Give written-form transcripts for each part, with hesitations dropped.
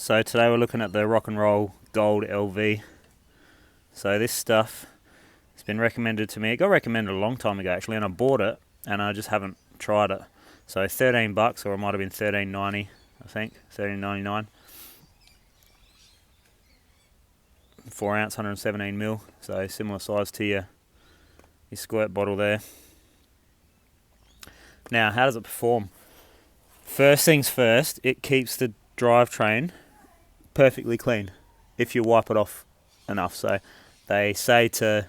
So today we're looking at the Rock and Roll Gold LV. So this stuff has been recommended to me. It got recommended a long time ago actually, and I bought it and I just haven't tried it. So $13, or it might have been $13.90, I think, $13.99. 4 ounce, 117 mil. So similar size to your squirt bottle there. Now, how does it perform? First things first, it keeps the drivetrain perfectly clean if you wipe it off enough. So they say to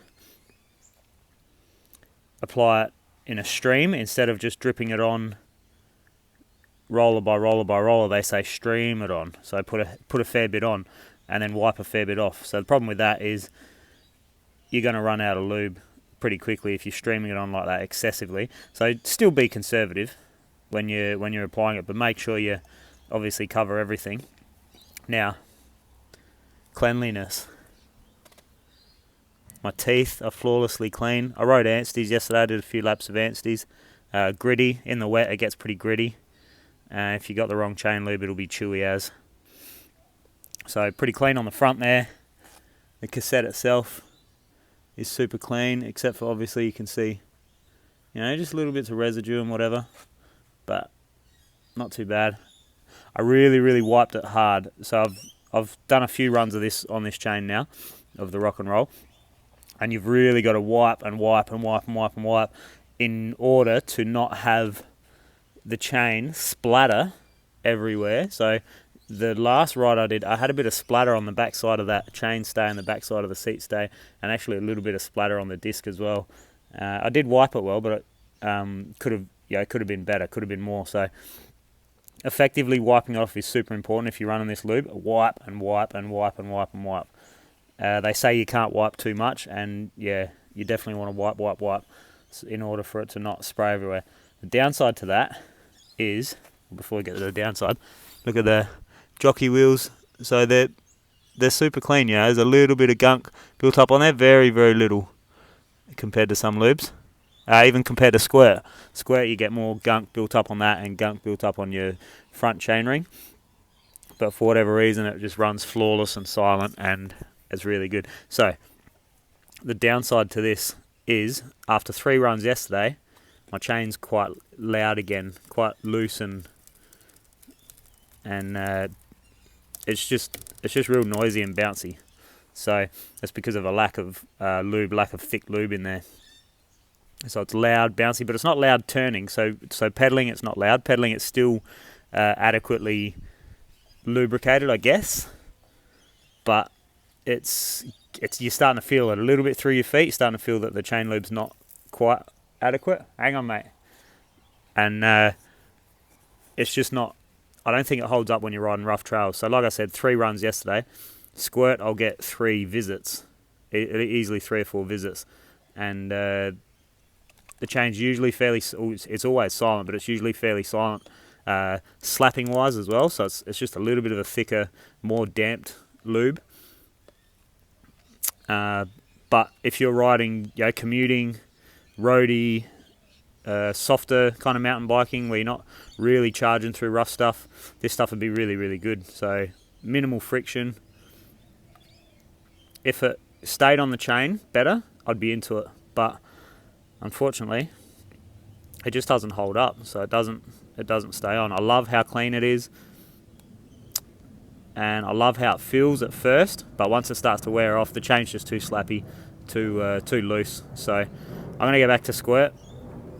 apply it in a stream instead of just dripping it on roller by roller by roller. They say stream it on. So put a fair bit on and then wipe a fair bit off. So the problem with that is you're going to run out of lube pretty quickly if you're streaming it on like that excessively. So still be conservative when you're applying it, but make sure you obviously cover everything. Now, cleanliness. My teeth are flawlessly clean. I rode Anstey's yesterday. I did a few laps of Anstey's. Gritty in the wet. It gets pretty gritty. If you got the wrong chain lube, it'll be chewy as. So pretty clean on the front there. The cassette itself is super clean, except for obviously you can see, just little bits of residue and whatever, but not too bad. I really wiped it hard. So I've done a few runs of this on this chain now, of the Rock and Roll, and you've really got to wipe and wipe and wipe and wipe and wipe in order to not have the chain splatter everywhere. So the last ride I did, I had a bit of splatter on the back side of that chain stay and the back side of the seat stay, and actually a little bit of splatter on the disc as well. I did wipe it well, but it could have been better, could have been more. So effectively wiping it off is super important if you're running this lube. Wipe and wipe and wipe and wipe and wipe. They say you can't wipe too much, and yeah, you definitely want to wipe in order for it to not spray everywhere. The downside to that is, before we get to the downside, look at the jockey wheels. So they're super clean. There's a little bit of gunk built up on there, very little compared to some lubes. Even compared to squirt, you get more gunk built up on that and gunk built up on your front chainring. But for whatever reason, it just runs flawless and silent, and it's really good. So the downside to this is, after 3 runs yesterday, my chain's quite loud again, quite loose, and it's just real noisy and bouncy. So that's because of a lack of thick lube in there. So it's loud, bouncy, but it's not loud turning. So pedaling, it's not loud. Pedaling, it's still adequately lubricated, I guess. But it's you're starting to feel it a little bit through your feet. You're starting to feel that the chain lube's not quite adequate. Hang on, mate. And it's just not. I don't think it holds up when you're riding rough trails. So like I said, 3 runs yesterday. Squirt, I'll get 3 visits, easily 3 or 4 visits, and the chain's usually fairly. It's always silent, but it's usually fairly silent, slapping wise as well. So it's just a little bit of a thicker, more damped lube. But if you're riding, commuting, roadie, softer kind of mountain biking where you're not really charging through rough stuff, this stuff would be really good. So minimal friction. If it stayed on the chain better, I'd be into it, but unfortunately it just doesn't hold up, so it doesn't stay on. I love how clean it is, and I love how it feels at first, but once it starts to wear off, the chain's just too slappy, too loose. So I'm going to go back to squirt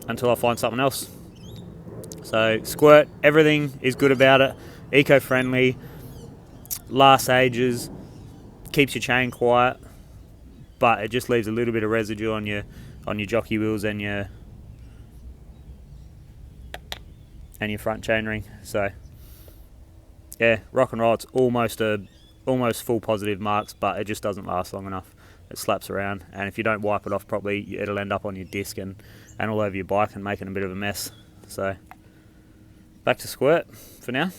until I find something else. So squirt, everything is good about it. Eco-friendly, lasts ages, keeps your chain quiet, but it just leaves a little bit of residue on your jockey wheels and your front chainring. So yeah, Rock and Roll, it's almost full positive marks, but it just doesn't last long enough. It slaps around, and if you don't wipe it off properly, it'll end up on your disc and all over your bike and making a bit of a mess. So back to squirt for now.